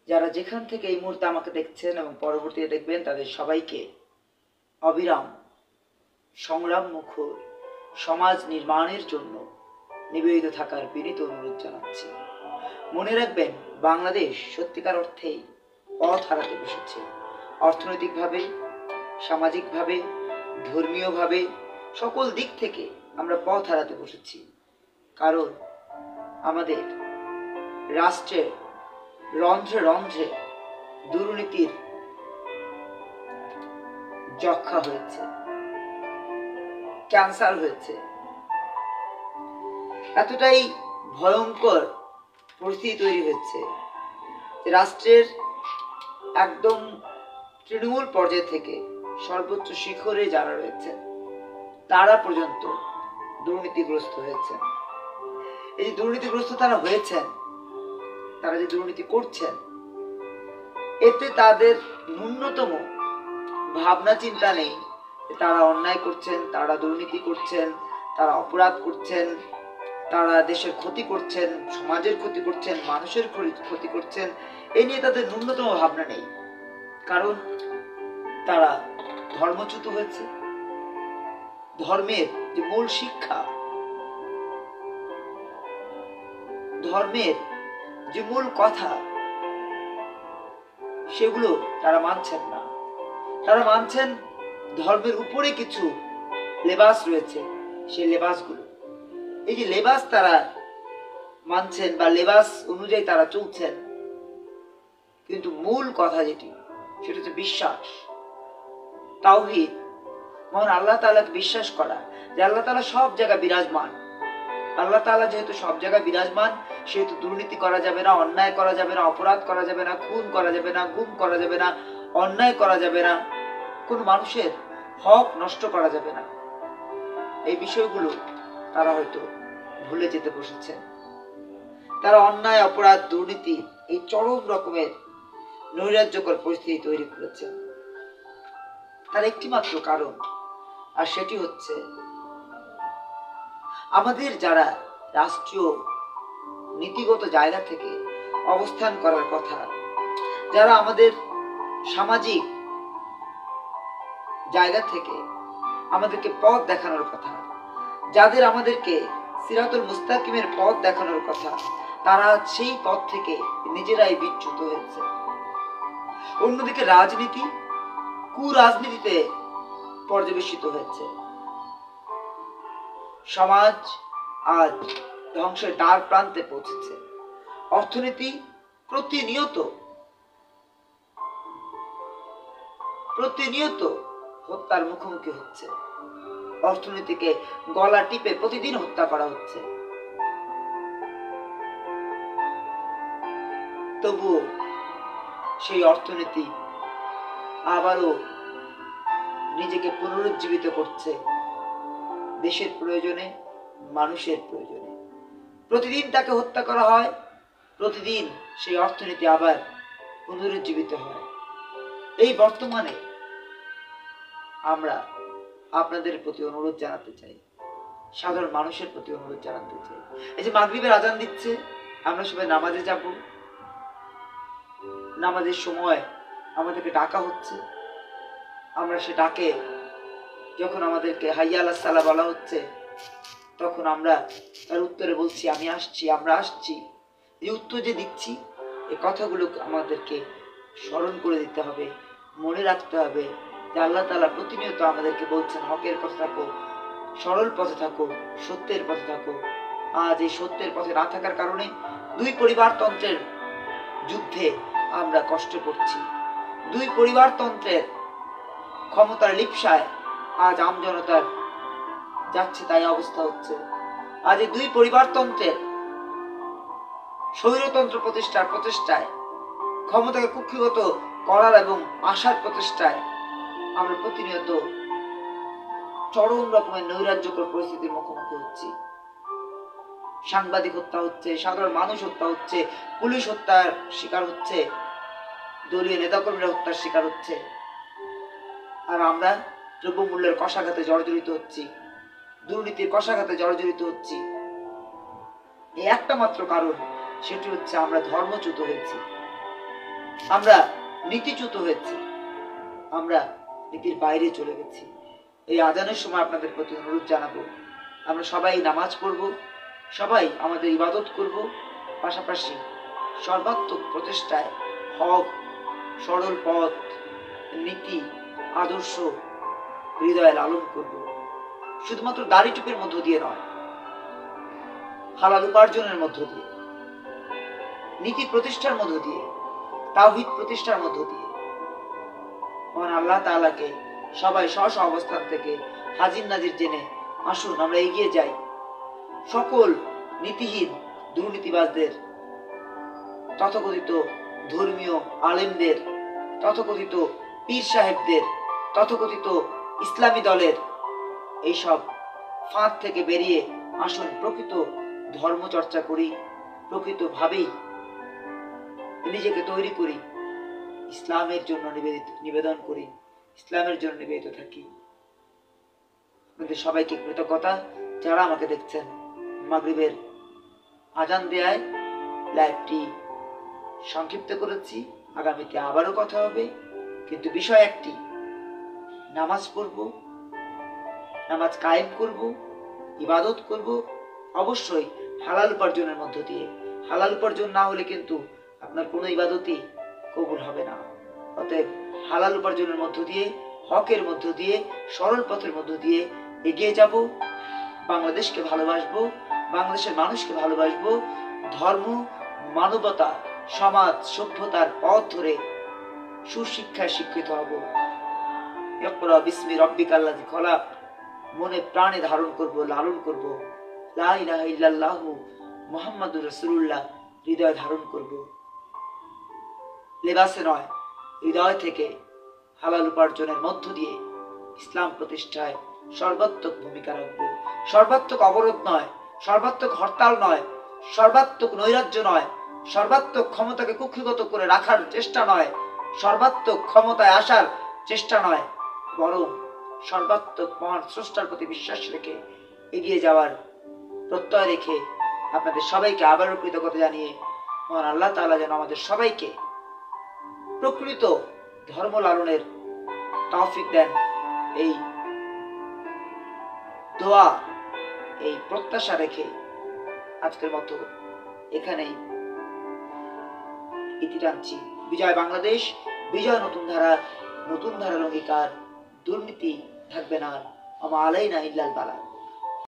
যারা যেখান থেকে এই মুহূর্তে আমাকে দেখছেন এবং পরবর্তীতে দেখবেন তাদের সবাইকে অবিরাম সংগ্রাম মুখর সমাজ নির্মাণের জন্য নিবেদিত থাকার বিনীত অনুরোধ জানাচ্ছি। মনে রাখবেন, বাংলাদেশ সত্যিকার অর্থেই পথ হারাতে বসেছে। অর্থনৈতিকভাবে, সামাজিকভাবে, ধর্মীয়ভাবে, সকল দিক থেকে আমরা পথ হারাতে বসেছি। কারণ আমাদের রাষ্ট্রে রন্ধ্রে রন্ধ্রে দুর্নীতির যক্ষা হয়েছে, ক্যান্সার হয়েছে। এতটাই ভয়ঙ্কর পরিস্থিতি তৈরি হয়েছে যে রাষ্ট্রের একদম তৃণমূল পর্যায় থেকে সর্বোচ্চ শিখরে যারা রয়েছে তারা পর্যন্ত দুর্নীতিগ্রস্ত হয়েছেন। এই যে দুর্নীতিগ্রস্ত তারা হয়েছেন, তারা যে দুর্নীতি করছেন, এতে তাদের ন্যূনতম ভাবনা চিন্তা নেই তারা অন্যায় করছেন, তারা দুর্নীতি করছেন, তারা অপরাধ করছেন, তারা দেশের ক্ষতি করছেন, সমাজের ক্ষতি করছেন, মানুষের ক্ষতি করছেন। এ নিয়ে তাদের ন্যূনতম ভাবনা নেই। কারণ তারা ধর্মচ্যুত হয়েছে। ধর্মের যে মূল শিক্ষা, ধর্মের যে মূল কথা, সেগুলো তারা মানছেন না। তারা মানছেন ধর্মের উপরে কিছু লেবাস রয়েছে, সেই লেবাসগুলো, এই যে লেবাস তারা মানছেন বা লেবাস অনুযায়ী তারা চলছেন, কিন্তু মূল কথা যেটি, সেটা হচ্ছে বিশ্বাস, তাওহীদ, মহান আল্লাহ তাআলাকে বিশ্বাস করা যে আল্লাহ তাআলা সব জায়গায় বিরাজমান। আল্লাহ তাআলা যেহেতু সব জায়গায় বিরাজমান, সেহেতু দুর্নীতি করা যাবে না, অন্যায় করা যাবে না, অপরাধ করা যাবে না, খুন করা যাবে না, গুম করা যাবে না, অন্যায় করা যাবে না, কোন মানুষের হক নষ্ট করা যাবে না। এই বিষয়গুলো তারা হয়তো ভুলে যেতে বসেছেন। তারা অন্যায়, অপরাধ, দুর্নীতি, এই চরম রকমের নৈরাজ্যকর পরিস্থিতি তৈরি করেছেন। তার একটি মাত্র কারণ, আর সেটি হচ্ছে আমাদের যারা রাষ্ট্রীয় নীতিগত জায়গা থেকে অবস্থান করার কথা, যারা আমাদের সামাজিক জায়গা থেকে আমাদেরকে পথ দেখানোর কথা, যাদের আমাদেরকে সিরাতুল মুস্তাকিমের পথ দেখানোর কথা, তারা সেই পথ থেকে নিজেরাই বিচ্যুত হয়েছে। অন্যদিকে রাজনীতি কুরাজনীতিতে পর্যবেসিত হয়েছে। সমাজ আজ ধ্বংসের দ্বার প্রান্তে পৌঁছেছে। অর্থনীতি প্রতিনিয়ত হত্যার মুখোমুখি হচ্ছে। অর্থনীতিকে গলা টিপে প্রতিদিন হত্যা করা হচ্ছে। তবুও সেই অর্থনীতি আবারও নিজেকে পুনরুজ্জীবিত করছে দেশের প্রয়োজনে, মানুষের প্রয়োজনে। প্রতিদিন তাকে হত্যা করা হয়, প্রতিদিন সেই অর্থনীতি আবার পুনরুজ্জীবিত হয়। এই বর্তমানে আমরা আপনাদের প্রতি অনুরোধ জানাতে চাই, সাধারণ মানুষের প্রতি অনুরোধ জানাতে চাই। এই যে মাগরিবের আজান দিচ্ছে, আমরা সবাই নামাজে যাব, নামাজের সময় আমাদেরকে ডাকা হচ্ছে। আমরা সে ডাকে যখন আমাদেরকে হাইয়া আলাস সালাহ বলা হচ্ছে, তখন আমরা তার উত্তরে বলছি আমি আসছি, আমরা আসছি। এই উত্তর যে দিচ্ছি, এই কথাগুলো আমাদেরকে স্মরণ করে দিতে হবে, মনে রাখতে হবে যে আল্লাহ তাআলা প্রতিনিয়ত আমাদেরকে বলছেন হকের পথে থাকো, সরল পথে থাকো, সত্যের পথে থাকো। আজ এই সত্যের পথে না থাকার কারণে দুই পরিবারতন্ত্রের যুদ্ধে আমরা কষ্ট করছি। দুই পরিবারতন্ত্রের ক্ষমতার লিপ্সায় আজ আমজনতার যাচ্ছে তাই অবস্থা হচ্ছে। আজ এই দুই পরিবারতন্ত্রের স্বৈরতন্ত্র প্রতিষ্ঠার প্রচেষ্টায়, ক্ষমতাকে কুক্ষিগত করার এবং আশার প্রচেষ্টায় আমরা প্রতিনিয়ত চরম রকমের নৈরাজ্যকর পরিস্থিতির মুখোমুখি হচ্ছি। সাংবাদিক হত্যা হচ্ছে, সাধারণ মানুষ হত্যা হচ্ছে, পুলিশ হত্যার শিকার হচ্ছে, দলীয় নেতাকর্মীরা হত্যার শিকার হচ্ছে। আর আমরা দ্রব্যমূল্যের কষাঘাতে জর্জরিত হচ্ছি, দুর্নীতির কষাঘাতে জর্জরিত হচ্ছি। এই একটা মাত্র কারণ, সেটি হচ্ছে আমরা ধর্মচ্যুত হয়েছি। আমরা নীতিচ্যুত হয়েছি, আমরা নীতির বাইরে চলে গেছি। এই আজানের সময় আপনাদের প্রতি অনুরোধ জানাবো, আমরা সবাই নামাজ পড়ব, সবাই আমাদের ইবাদত করব, পাশাপাশি সর্বাত্মক প্রচেষ্টায় হক, সরল পথ, নীতি, আদর্শ হৃদয়ে লালন করব। শুধুমাত্র দাড়ি টুপির মধ্য দিয়ে নয়, হালাল উপার্জনের মধ্য দিয়ে, নীতি প্রতিষ্ঠার মধ্য দিয়ে, তাওহীদ প্রতিষ্ঠার মধ্য দিয়ে মহান আল্লাহ তাআলাকে সবাই স্ব স্ব অবস্থান থেকে হাজির নাজির জেনে আসুন আমরা এগিয়ে যাই। সকল নীতিহীন দুর্নীতিবাজদের, তথাকথিত ধর্মীয় আলেমদের, তথাকথিত পীর সাহেবদের, তথাকথিত ইসলামী দলের এইসব ফাঁদ থেকে বেরিয়ে আসুন প্রকৃত ধর্মচর্চা করি, প্রকৃতভাবেই নিজেকে তৈরি করি, ইসলামের জন্য নিবেদন করি, ইসলামের জন্য নিবেদিত থাকি। আপনাদের সবাইকে কৃতজ্ঞতা যারা আমাকে দেখছেন। মাগরিবের আজান দেয়ায় লাইভটি সংক্ষিপ্ত করেছি, আগামীতে আবারও কথা হবে, কিন্তু বিষয় একটি, নামাজ পড়ব, নামাজ কায়েম করব, ইবাদত করব, অবশ্যই হালাল উপার্জনের মধ্য দিয়ে। হালাল উপার্জন না হলে কিন্তু আপনার কোনো ইবাদতই কবুল হবে না। অতএব হালাল উপার্জনের মধ্য দিয়ে, হকের মধ্য দিয়ে, সরল পথের মধ্য দিয়ে এগিয়ে যাব। বাংলাদেশকে ভালোবাসবো, বাংলাদেশের মানুষকে ভালোবাসবো, ধর্ম, মানবতা, সমাজ, সভ্যতার পথ ধরে সুশিক্ষায় শিক্ষিত হব। ইকরা বিসমি রাব্বিকাল্লাযী খলাক মনে প্রাণে ধারণ করব, লালন করব। লা ইলাহা ইল্লাল্লাহু মুহাম্মাদুর রাসূলুল্লাহ হৃদয় ধারণ করব। লেবাসে নয়, হৃদয় থেকে হালাল উপার্জনের মধ্য দিয়ে ইসলাম প্রতিষ্ঠায় সর্বাত্মক ভূমিকা রাখবো। সর্বাত্মক অবরোধ নয়, সর্বাত্মক হরতাল নয়, সর্বাত্মক নৈরাজ্য নয়, সর্বাত্মক ক্ষমতাকে কুক্ষিগত করে রাখার চেষ্টা নয়, সর্বাত্মক ক্ষমতায় আসার চেষ্টা নয়, বরং সর্বাত্মক মহান স্রষ্টার প্রতি বিশ্বাস রেখে এগিয়ে যাওয়ার প্রত্যয় রেখে আপনাদের সবাইকে আবারও কৃতজ্ঞতা জানিয়ে মহান আল্লাহ তাআলা যেন আমাদের সবাইকে প্রকৃত ধর্ম লালনের তৌফিক দেন, এই দোয়া, এই প্রত্যাশা রেখে আজকের মতো এখানেই ইতি টানছি। বিজয় বাংলাদেশ, বিজয় নতুন ধারা, নতুন ধারার অঙ্গীকার। দুর্নীতি থাকবে না, আমা আলাইনা ইল্লাল বালাগ।